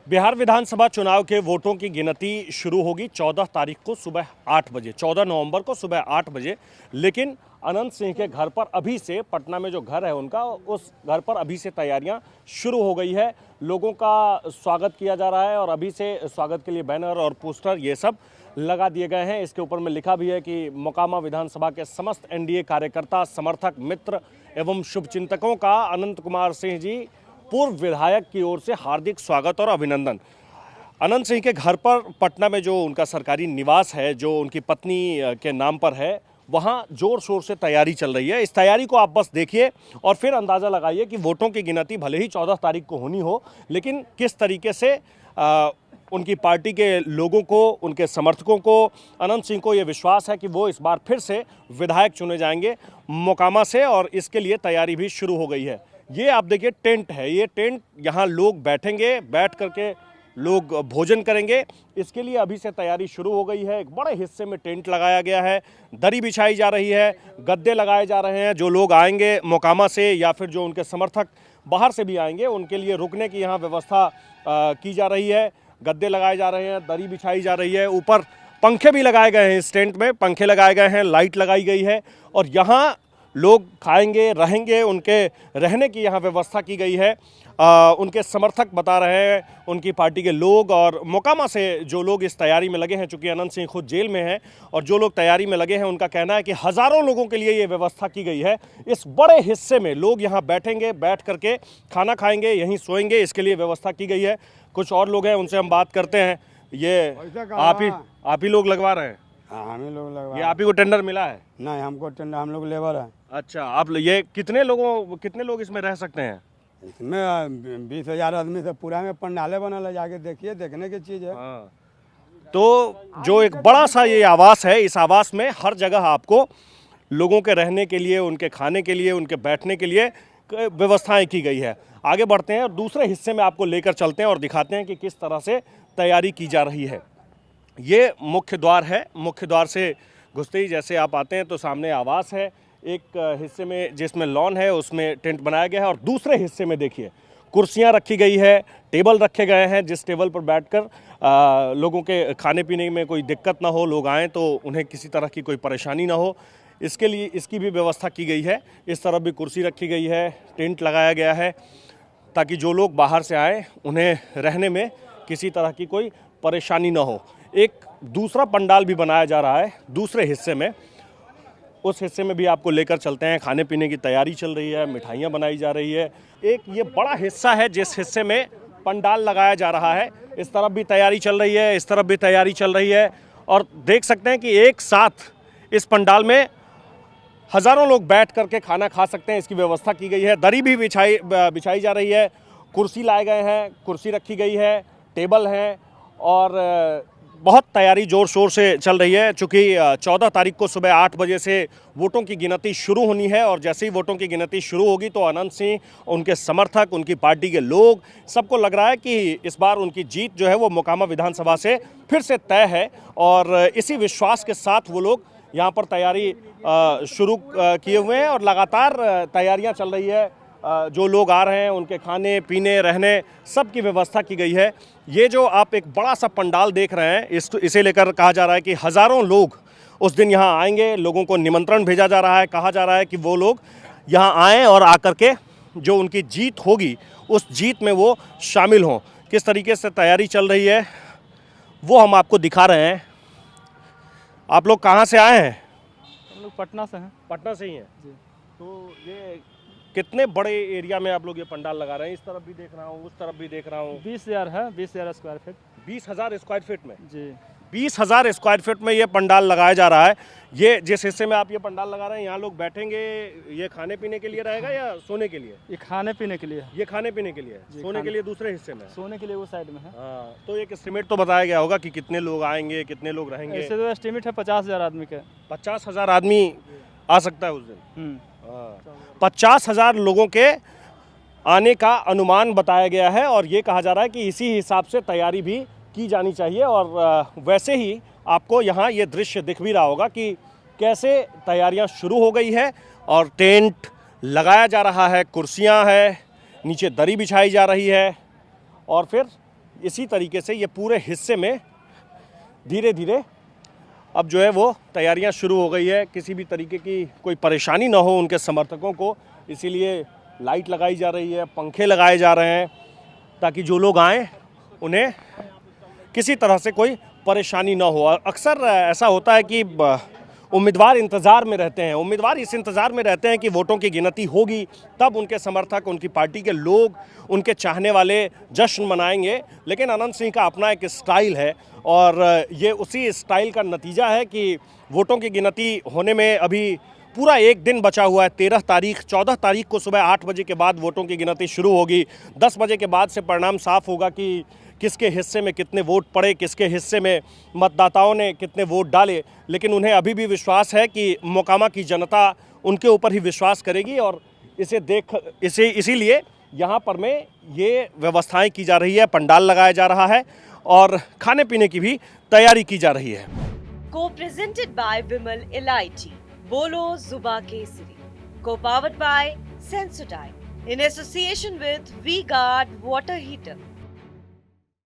बिहार विधानसभा चुनाव के वोटों की गिनती शुरू होगी 14 तारीख को सुबह 8 बजे, 14 नवंबर को सुबह 8 बजे। लेकिन अनंत सिंह के घर पर अभी से, पटना में जो घर है उनका, उस घर पर अभी से तैयारियां शुरू हो गई है। लोगों का स्वागत किया जा रहा है और अभी से स्वागत के लिए बैनर और पोस्टर ये सब लगा दिए गए हैं। इसके ऊपर में लिखा भी है कि मोकामा विधानसभा के समस्त एनडीए कार्यकर्ता, समर्थक, मित्र एवं शुभचिंतकों का अनंत कुमार सिंह जी पूर्व विधायक की ओर से हार्दिक स्वागत और अभिनंदन। अनंत सिंह के घर पर पटना में जो उनका सरकारी निवास है, जो उनकी पत्नी के नाम पर है, वहाँ जोर शोर से तैयारी चल रही है। इस तैयारी को आप बस देखिए और फिर अंदाज़ा लगाइए कि वोटों की गिनती भले ही 14 तारीख को होनी हो, लेकिन किस तरीके से उनकी पार्टी के लोगों को, उनके समर्थकों को, अनंत सिंह को ये विश्वास है कि वो इस बार फिर से विधायक चुने जाएंगे मोकामा से, और इसके लिए तैयारी भी शुरू हो गई है। ये आप देखिए टेंट है, ये टेंट, यहाँ लोग बैठेंगे, बैठ करके लोग भोजन करेंगे। इसके लिए अभी से तैयारी शुरू हो गई है। एक बड़े हिस्से में टेंट लगाया गया है, दरी बिछाई जा रही है, गद्दे लगाए जा रहे हैं। जो लोग आएंगे मोकामा से या फिर जो उनके समर्थक बाहर से भी आएंगे, उनके लिए रुकने की यहाँ व्यवस्था की जा रही है। गद्दे लगाए जा रहे हैं, दरी बिछाई जा रही है, ऊपर पंखे भी लगाए गए हैं। इस टेंट में पंखे लगाए गए हैं, लाइट लगाई गई है और यहाँ लोग खाएंगे, रहेंगे, उनके रहने की यहाँ व्यवस्था की गई है। उनके समर्थक बता रहे हैं, उनकी पार्टी के लोग और मोकामा से जो लोग इस तैयारी में लगे हैं, चूँकि अनंत सिंह खुद जेल में हैं, और जो लोग तैयारी में लगे हैं उनका कहना है कि हज़ारों लोगों के लिए ये व्यवस्था की गई है। इस बड़े हिस्से में लोग यहाँ बैठेंगे, बैठ करके खाना खाएंगे, यहीं सोएंगे, इसके लिए व्यवस्था की गई है। कुछ और लोग हैं, उनसे हम बात करते हैं। ये आप ही लोग लगवा रहे हैं? हाँ, हम ही लोग लगवा। ये आप ही को टेंडर मिला है? नहीं, हमको टेंडर, हम लोग लेबर है। अच्छा, आप ये कितने लोग इसमें रह सकते हैं? इसमें 20,000 आदमी से पूरा में पंडाले बनल है, जाके देखिए, देखने की चीज़ है। हाँ। तो जो एक बड़ा सा ये आवास है, इस आवास में हर जगह आपको लोगों के रहने के लिए, उनके खाने के लिए, उनके बैठने के लिए व्यवस्थाएं की गई है। आगे बढ़ते हैं और दूसरे हिस्से में आपको लेकर चलते हैं और दिखाते हैं कि किस तरह से तैयारी की जा रही है। ये मुख्य द्वार है। मुख्य द्वार से घुसते ही जैसे आप आते हैं तो सामने आवास है। एक हिस्से में जिसमें लॉन है उसमें टेंट बनाया गया है और दूसरे हिस्से में देखिए कुर्सियां रखी गई है, टेबल रखे गए हैं, जिस टेबल पर बैठकर लोगों के खाने पीने में कोई दिक्कत ना हो, लोग आएँ तो उन्हें किसी तरह की कोई परेशानी ना हो, इसके लिए इसकी भी व्यवस्था की गई है। इस तरफ भी कुर्सी रखी गई है, टेंट लगाया गया है ताकि जो लोग बाहर से आए उन्हें रहने में किसी तरह की कोई परेशानी ना हो। एक दूसरा पंडाल भी बनाया जा रहा है दूसरे हिस्से में, उस हिस्से में भी आपको लेकर चलते हैं। खाने पीने की तैयारी चल रही है, मिठाइयाँ बनाई जा रही है। एक ये बड़ा हिस्सा है जिस हिस्से में पंडाल लगाया जा रहा है। इस तरफ भी तैयारी चल रही है, इस तरफ भी तैयारी चल रही है और देख सकते हैं कि एक साथ इस पंडाल में हज़ारों लोग बैठ करके खाना खा सकते हैं, इसकी व्यवस्था की गई है। दरी भी बिछाई जा रही है, कुर्सी लाए गए हैं, कुर्सी रखी गई है, टेबल हैं और बहुत तैयारी ज़ोर शोर से चल रही है। चूँकि 14 तारीख को सुबह 8 बजे से वोटों की गिनती शुरू होनी है और जैसे ही वोटों की गिनती शुरू होगी तो अनंत सिंह, उनके समर्थक, उनकी पार्टी के लोग, सबको लग रहा है कि इस बार उनकी जीत जो है वो मोकामा विधानसभा से फिर से तय है और इसी विश्वास के साथ वो लोग यहाँ पर तैयारी शुरू किए हुए हैं और लगातार तैयारियाँ चल रही है। जो लोग आ रहे हैं उनके खाने पीने, रहने, सब की व्यवस्था की गई है। ये जो आप एक बड़ा सा पंडाल देख रहे हैं, इसे लेकर कहा जा रहा है कि हज़ारों लोग उस दिन यहाँ आएंगे। लोगों को निमंत्रण भेजा जा रहा है, कहा जा रहा है कि वो लोग यहाँ आएँ और आकर के जो उनकी जीत होगी उस जीत में वो शामिल हों। किस तरीके से तैयारी चल रही है वो हम आपको दिखा रहे हैं। आप लोग कहाँ से आए हैं? हम लोग पटना से हैं। पटना से ही हैं जी। तो ये कितने बड़े एरिया में आप लोग ये पंडाल लगा रहे हैं? इस तरफ भी देख रहा हूँ, उस तरफ भी देख रहा हूँ। 20,000 है, 20,000 स्क्वायर फीट। 20,000 स्क्वायर फीट में? जी। 20,000 स्क्वायर फीट में ये पंडाल लगाया जा रहा है। ये जिस हिस्से में आप ये पंडाल लगा रहे हैं, यहाँ लोग बैठेंगे, ये खाने पीने के लिए रहेगा या सोने के लिए? ये खाने पीने के लिए। ये खाने पीने के लिए, सोने के लिए दूसरे हिस्से में? सोने के लिए वो साइड में है। हाँ, तो एक एस्टिमेट तो बताया गया होगा कि कितने लोग आएंगे, कितने लोग रहेंगे? ऐसे तो एस्टिमेट है 50,000 आदमी के। 50,000 आदमी आ सकता है उस दिन? 50,000 लोगों के आने का अनुमान बताया गया है और ये कहा जा रहा है कि इसी हिसाब से तैयारी भी की जानी चाहिए। और वैसे ही आपको यहाँ ये दृश्य दिख भी रहा होगा कि कैसे तैयारियाँ शुरू हो गई है और टेंट लगाया जा रहा है, कुर्सियाँ हैं, नीचे दरी बिछाई जा रही है और फिर इसी तरीके से ये पूरे हिस्से में धीरे धीरे अब जो है वो तैयारियां शुरू हो गई है। किसी भी तरीके की कोई परेशानी ना हो उनके समर्थकों को, इसीलिए लाइट लगाई जा रही है, पंखे लगाए जा रहे हैं, ताकि जो लोग आएँ उन्हें किसी तरह से कोई परेशानी ना हो। अक्सर ऐसा होता है कि उम्मीदवार इंतज़ार में रहते हैं, उम्मीदवार इस इंतज़ार में रहते हैं कि वोटों की गिनती होगी, तब उनके समर्थक, उनकी पार्टी के लोग, उनके चाहने वाले जश्न मनाएंगे। लेकिन अनंत सिंह का अपना एक स्टाइल है और ये उसी स्टाइल का नतीजा है कि वोटों की गिनती होने में अभी पूरा एक दिन बचा हुआ है। 13 तारीख, 14 तारीख को सुबह 8 बजे के बाद वोटों की गिनती शुरू होगी। 10 बजे के बाद से परिणाम साफ होगा कि किसके हिस्से में कितने वोट पड़े, किसके हिस्से में मतदाताओं ने कितने वोट डाले। लेकिन उन्हें अभी भी विश्वास है कि मोकामा की जनता उनके ऊपर ही विश्वास करेगी और इसीलिए यहाँ पर में ये व्यवस्थाएं की जा रही है, पंडाल लगाया जा रहा है और खाने पीने की भी तैयारी की जा रही है। Co-presented by Vimal Elaichi, बोलो जुबा Kesari, co-powered by Sensodyne, in association with V-Guard Water Heater.